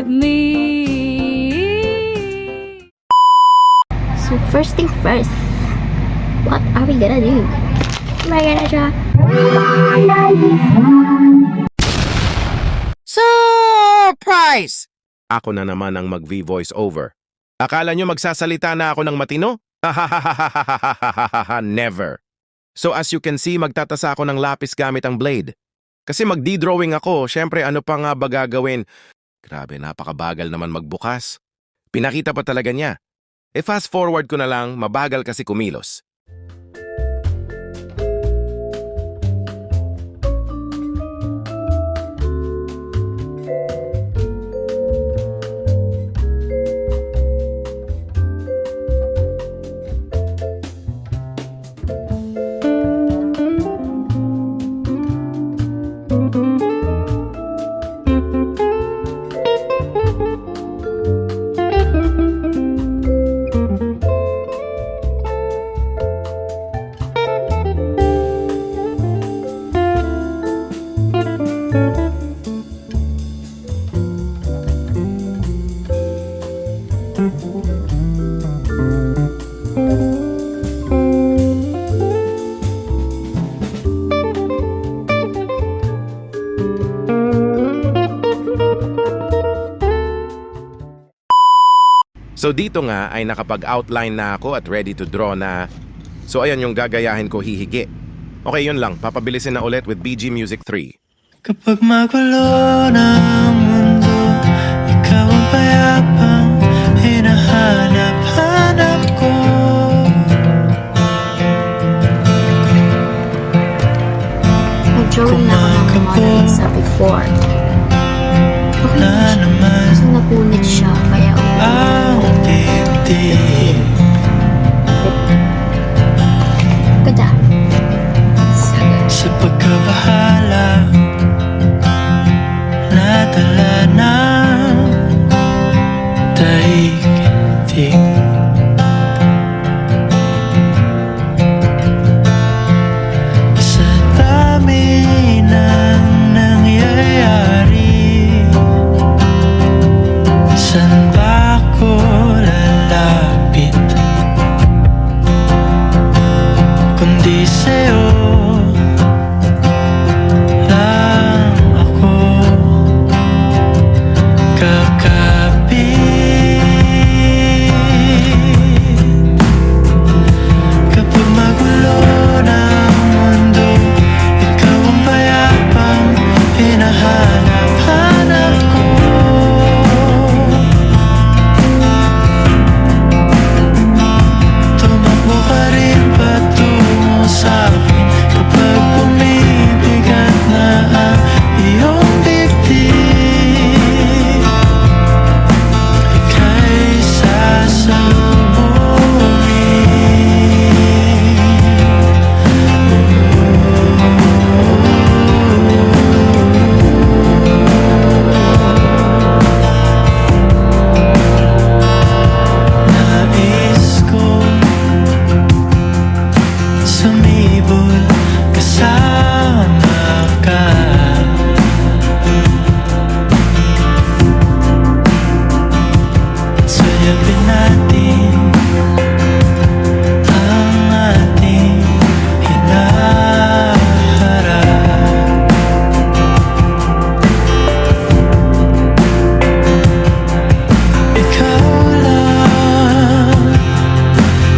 with me. So first thing first, what are we gonna do? We're gonna try. Surprise! Ako na naman ang mag-V-voice over. Akala nyo magsasalita na ako ng matino? Never. So as you can see, magtatasa ako ng lapis gamit ang blade. Kasi magdi-drawing ako, syempre ano pa nga ba gagawin? Grabe, napakabagal naman magbukas. Pinakita pa talaga niya. Fast forward ko na lang, mabagal kasi kumilos. So dito nga ay nakapag-outline na ako at ready to draw na. So ayan yung gagayahin ko hihigi. Okay, yun lang. Papabilisin na ulit with BG Music 3. Kapag magulo ng mundo, ikaw ang payapang hinahanap-hanap ko. Nag-drawing na ako ng Mona Lisa before. Okay Na na siya. naman Kasi napunit siya, kaya ang dibdib. Ganda. Sagad. Sa pagkabahala, nadala ng daigdig. Sa dami ng nangyayari, saan ba ako lalapit? Kundi sa'yo lang ako kakapit. Kapag magulo ng mundo, ikaw ang payapang hinahanap-hanap ko. Tumakbo ka rin patungo sa'kin kapag bumibigat na ang iyong dibdib. Ika'y sasalubungin. Nais kong sumibol kasama ka. At sayapin natin ang ating hinaharap. Ikaw lang,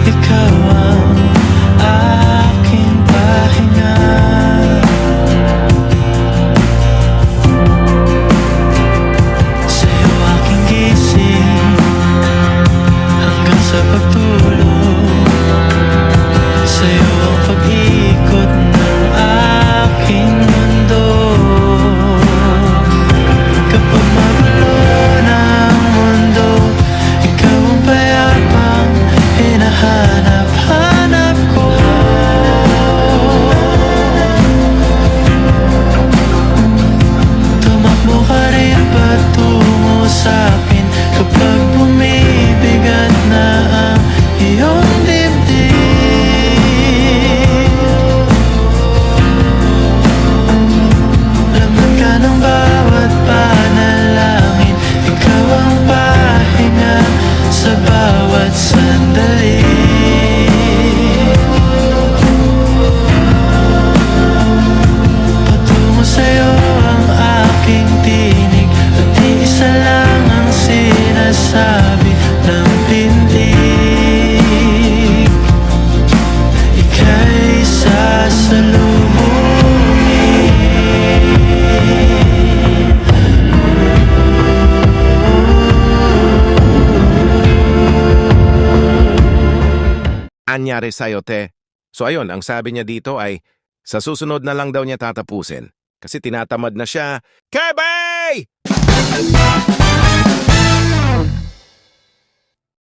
ikaw ang aking pahinga. Sa'yo aking gising hanggang sa pagtulog. Sa'yo ang pag-ikot ng aking mundo. Kapag magulo ng mundo, ikaw ang payapang hinahanap-hanap ko. Tumakbo ka rin patungo sa'kin kapag bumibigat na ang iyong dibdib. Laman ka ng bawat panalangin, ikaw Isa lang ang sinasabi ng pintig, ika'y sasalubungin. Anyari sa'yo, te. So ayun, ang sabi niya dito ay sa susunod na lang daw niya tatapusin. Kasi tinatamad na siya. Kebay!